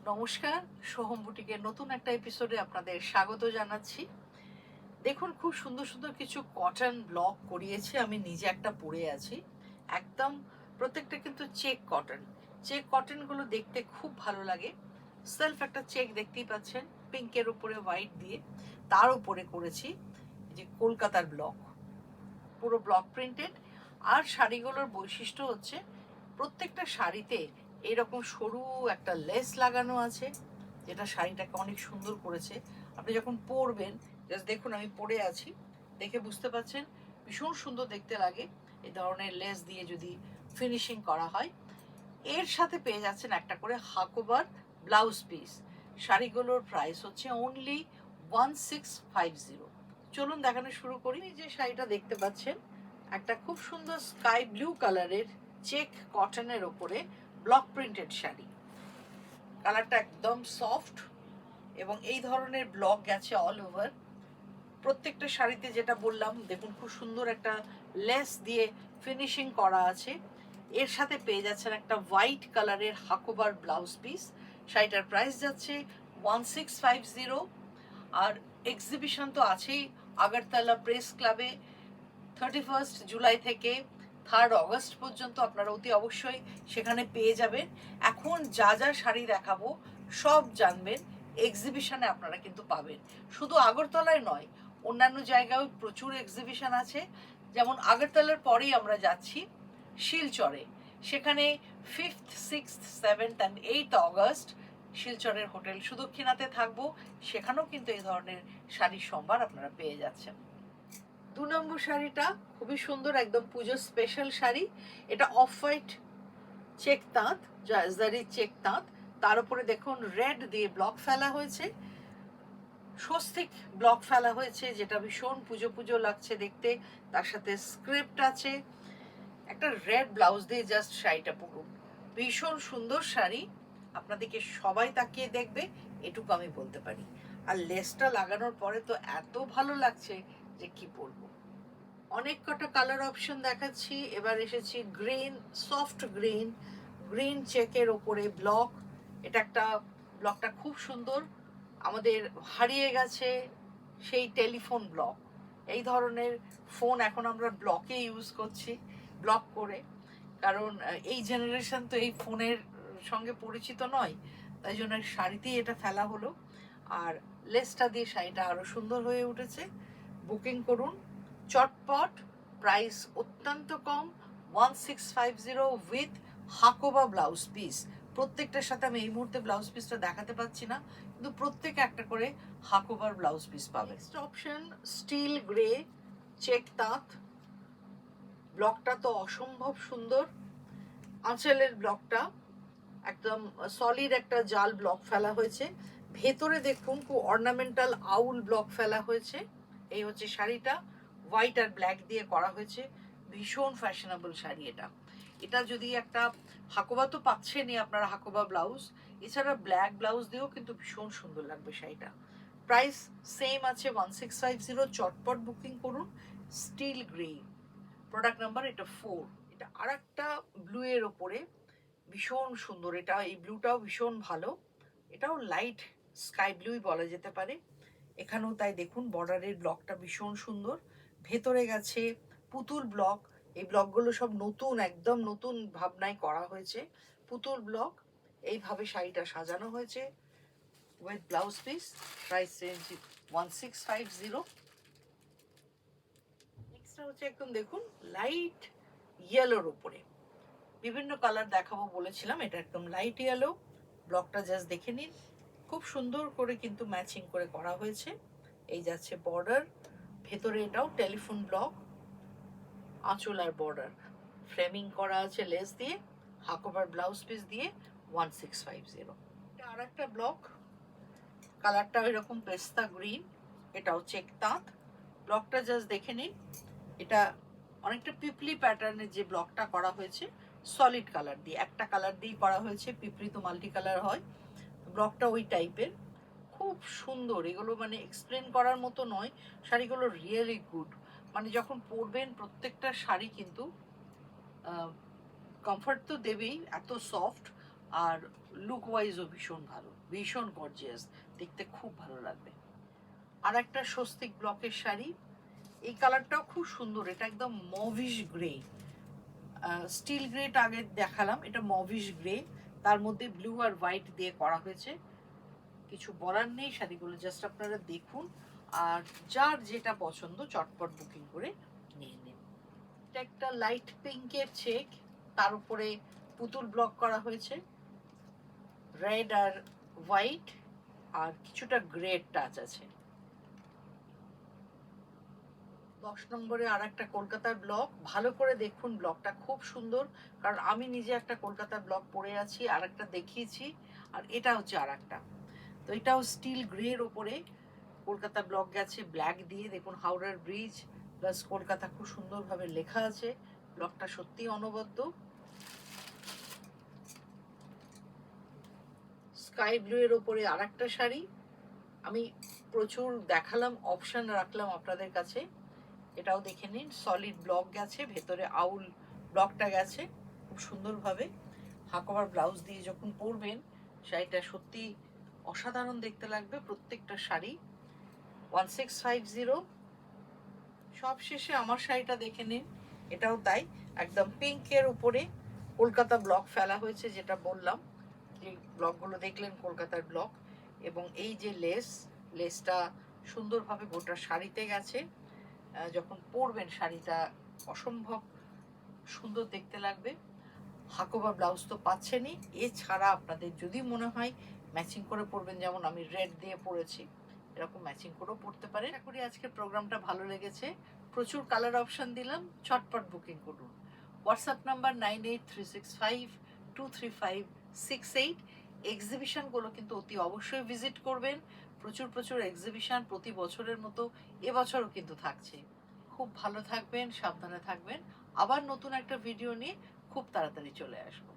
নমস্কার, সোহম বুটিকের নতুন একটা এপিসোডে আপনাদের স্বাগত জানাচ্ছি। দেখুন, খুব সুন্দর সুন্দর কিছু কটন ব্লক করিয়েছি, আমি নিজে একটা পরে আছি। একদম প্রত্যেকটা কিন্তু চেক কটনগুলো দেখতে খুব ভালো লাগে। সেলফ একটা চেক দেখতেই পাচ্ছেন, পিঙ্কের উপরে হোয়াইট দিয়ে, তার উপরে করেছি যে কলকাতার ব্লক, পুরো ব্লক প্রিন্টেড। আর শাড়িগুলোর বৈশিষ্ট্য হচ্ছে প্রত্যেকটা শাড়িতে এরকম সরু একটা লেস লাগানো আছে, যেটা শাড়িটাকে অনেক সুন্দর করেছে। আপনি যখন পরবেন, জাস্ট দেখুন আমি পরে আছি, দেখে বুঝতে পারছেন ভীষণ সুন্দর দেখতে লাগে এই ধরনের লেস দিয়ে যদি ফিনিশিং করা হয়। এর সাথে পেয়ে যাচ্ছেন একটা করে হাকোবার ব্লাউজ পিস। শাড়িগুলোর প্রাইস হচ্ছে অনলি 1650। চলুন দেখানো শুরু করি। যে শাড়িটা দেখতে পাচ্ছেন, একটা খুব সুন্দর স্কাই ব্লু কালারের চেক কটনের ওপরে ব্লক প্রিন্টেড শাড়ি। কালারটা একদম সফট এবং এই ধরনের ব্লক গেছে অল ওভার প্রত্যেকটা শাড়িতে। যেটা বললাম, দেখুন খুব সুন্দর একটা লেস দিয়ে ফিনিশিং করা আছে। এর সাথে পেয়ে যাচ্ছেন একটা হোয়াইট কালারের হাকোবার ব্লাউজ পিস। শাড়িটার প্রাইস যাচ্ছে 1650। আর এক্সিবিশন তো আছেই আগরতলা প্রেস ক্লাবে 31 জুলাই থেকে 3 অগস্ট পর্যন্ত, আপনারা অতি অবশ্যই সেখানে পেয়ে যাবেন। এখন যা যা শাড়ি দেখাবো সব জানবেন এক্সিবিশনে, আপনারা কিন্তু পাবেন। শুধু আগরতলায় নয়, অন্যান্য জায়গায়ও প্রচুর এক্সিবিশন আছে। যেমন আগরতলার পরেই আমরা যাচ্ছি শিলচরে, সেখানে 5th, 6th, 7th and 8th August শিলচরের হোটেল সুদক্ষিণাতে থাকবো। সেখানেও কিন্তু এই ধরনের শাড়ির সম্ভার আপনারা পেয়ে যাচ্ছেন। 2 নম্বর শাড়িটা খুবই সুন্দর, একদম পুজোর স্পেশাল শাড়ি। এটা অফ হোয়াইট চেক তাঁত, জারি চেক তাঁত, তার উপরে দেখুন রেড দিয়ে ব্লক ফেলা হয়েছে, স্বস্তিক ব্লক ফেলা হয়েছে, যেটা ভীষণ পুজো পুজো লাগছে দেখতে। তার সাথে স্ক্রিপ্ট আছে, একটা রেড ব্লাউজ দিয়ে জাস্ট শাড়িটা পরুন, ভীষণ সুন্দর শাড়ি। আপনাদেরকে সবাই তাকিয়ে দেখবে, এটুকু আমি বলতে পারি। আর লেসটা লাগানোর পরে তো এত ভালো লাগছে যে কি বলবো। অনেক কটা কালার অপশন দেখাচ্ছি। এবার এসেছি গ্রিন, সফট গ্রিন, গ্রিন চেকের ওপরে ব্লক। এটা একটা ব্লকটা খুব সুন্দর, আমাদের হারিয়ে গেছে সেই টেলিফোন ব্লক। এই ধরনের ফোন এখন আমরা ব্লকে ইউজ করছি, ব্লক করে, কারণ এই জেনারেশন তো এই ফোনের সঙ্গে পরিচিত নয়, তাই জন্য শাড়িতেই এটা ফেলা হলো। আর লেসটা দিয়ে শাড়িটা আরো সুন্দর হয়ে উঠেছে। বুকিং করুন চটপট, প্রাইস অত্যন্ত কম, 1650 উইথ হাকোবা ব্লাউজ পিস। প্রত্যেকটার সাথে আমি এই মুহূর্তে ব্লাউজ পিসটা দেখাতে পাচ্ছি না, কিন্তু প্রত্যেকে একটা করে হাকোবার ব্লাউজ পিস পাবে। Next option steel grey check তাঁত। ব্লকটা তো অসম্ভব সুন্দর। আঁচলের ব্লকটা একদম সলিড একটা জাল ব্লক ফেলা হয়েছে। ভেতরে দেখুন খুব অর্নামেন্টাল আউল ব্লক ফেলা হয়েছে। এই হচ্ছে শাড়িটা, হোয়াইট আর ব্ল্যাক দিয়ে করা হয়েছে। ভীষণ ফ্যাশনেবল শাড়ি এটা। এটা যদি একটা হাকোবা তো পাচ্ছেনই আপনারা, হাকোবা ব্লাউজ, এছাড়া ব্ল্যাক ব্লাউজ দিয়েও কিন্তু ভীষণ সুন্দর লাগবে শাড়িটা। প্রাইস সেম আছে 1650। চটপট বুকিং করুন। স্টিল গ্রে, প্রোডাক্ট নাম্বার এটা 4। এটা আর একটা ব্লু এর ওপরে ভীষণ সুন্দর। এটা, এই ব্লুটাও ভীষণ ভালো, এটাও লাইট স্কাই ব্লুই বলা যেতে পারে। এখানেও তাই দেখুন বর্ডারের ব্লকটা ভীষণ সুন্দর। ভেতরে গেছে পুতুল ব্লক। এই ব্লকগুলো সব নতুন, একদম নতুন ভাবনায় করা হয়েছে। পুতুল ব্লক, এইভাবে শাড়িটা সাজানো হয়েছে with blouse piece. Price range 1650। নেক্সটটা হচ্ছে একদম দেখুন লাইট ইয়েলোর উপরে, বিভিন্ন কালার দেখাবো বলেছিলাম, এটা একদম লাইট ইয়েলো। ব্লকটা জাস্ট দেখে নিন, খুব সুন্দর করে কিন্তু ম্যাচিং করে করা হয়েছে। এই যাচ্ছে বর্ডার, ভেতরে এটাও টেলিফোন ব্লক, আঁচল আর বর্ডার ফ্রেমিং করা আছে লেস দিয়ে, হাকোভার ব্লাউজ পিস দিয়ে 1650। এটা আর একটা ব্লক, কালারটা এরকম পেস্তা গ্রিন, এটাও চেক তাঁত। ব্লকটা জাস্ট দেখে নিন, এটা অনেকটা পিপলি প্যাটার্নের যে ব্লকটা করা হয়েছে, সলিড কালার দিয়ে, একটা কালার দিয়ে করা হয়েছে, পিপলি তো মাল্টি কালার হয়, ব্লকটা ওই টাইপের। খুব সুন্দর এগুলো, মানে এক্সপ্লেন করার মতো নয়, শাড়িগুলো রিয়েলি গুড। মানে যখন পরবেন প্রত্যেকটা শাড়ি কিন্তু কমফর্ট তো দেবেই, এত সফট। আর লুক ওয়াইজও ভীষণ ভালো, ভীষণ গর্জিয়াস, দেখতে খুব ভালো লাগবে। আর একটা স্বস্তিক ব্লকের শাড়ি, এই কালারটাও খুব সুন্দর, এটা একদম মভিশ গ্রে, স্টিল গ্রেটা আগে দেখালাম, এটা মভিশ গ্রে, তার মধ্যে ব্লু আর হোয়াইট দিয়ে করা হয়েছে। কিছু বলার নেই, শাড়িগুলো জাস্ট আপনারা দেখুন, আর যার যেটা পছন্দ চটপট বুকিং করে নিয়ে নিন। এটা একটা লাইট পিঙ্কের চেক, তার উপরে পুতুল ব্লক করা হয়েছে, রেড আর হোয়াইট, আর কিছুটা গ্রে টাচ আছে। 10 নম্বরে আর একটা কলকাতার ব্লক, ভালো করে দেখুন, ব্লকটা খুব সুন্দর, কারণ আমি নিজে একটা কলকাতার ব্লক পরে আছি, আর একটা দেখিয়েছি, আর এটা হচ্ছে আর একটা। তো এটাও স্টিল গ্রের ওপরে কলকাতা ব্লক গেছে ব্ল্যাক দিয়ে, দেখুন হাওড়ার ব্রিজ প্লাস কলকাতা খুব সুন্দরভাবে লেখা আছে, ব্লকটা সত্যি অনবদ্য। স্কাই ব্লু এর ওপরে আর একটা শাড়ি, আমি প্রচুর দেখালাম, অপশন রাখলাম আপনাদের কাছে, এটাও দেখে নিন, সলিড ব্লক গেছে, ভেতরে আউল ব্লকটা গেছে খুব সুন্দরভাবে, হাকোভার ব্লাউজ দিয়ে যখন পরবেন শাড়িটা সত্যি অসাধারণ দেখতে লাগবে প্রত্যেকটা শাড়ি। 1650। সব শেষে আমার শাড়িটা দেখে নিন, এটাও তাই, একদম পিঙ্কের উপরে কলকাতা ব্লক ফেলা হয়েছে, যেটা বললাম, যে ব্লকগুলো দেখলেন কলকাতার ব্লক, এবং এই যে লেসটা সুন্দরভাবে গোটা শাড়িতে গেছে, যখন পরবেন শাড়িটা অসম্ভব সুন্দর দেখতে লাগবে। হাকোবা ব্লাউজ তো পাচ্ছেনই, এছাড়া আপনাদের যদি মনে হয় ম্যাচিং করে পরবেন, যেমন আমি রেড দিয়ে পরেছি, এরকম ম্যাচিং করেও পরতে পারেন। আশা করি আজকের প্রোগ্রামটা ভালো লেগেছে, প্রচুর কালার অপশন দিলাম, চটপট বুকিং করুন। WhatsApp number 9836523568। এক্সিবিশনগুলো কিন্তু অতি অবশ্যই ভিজিট করবেন, প্রচুর প্রচুর এক্সিবিশন প্রতি বছরের মতো এবছরও কিন্তু থাকছে। খুব ভালো থাকবেন, সাবধানে থাকবেন, আবার নতুন একটা ভিডিও নিয়ে খুব তাড়াতাড়ি চলে আসবো।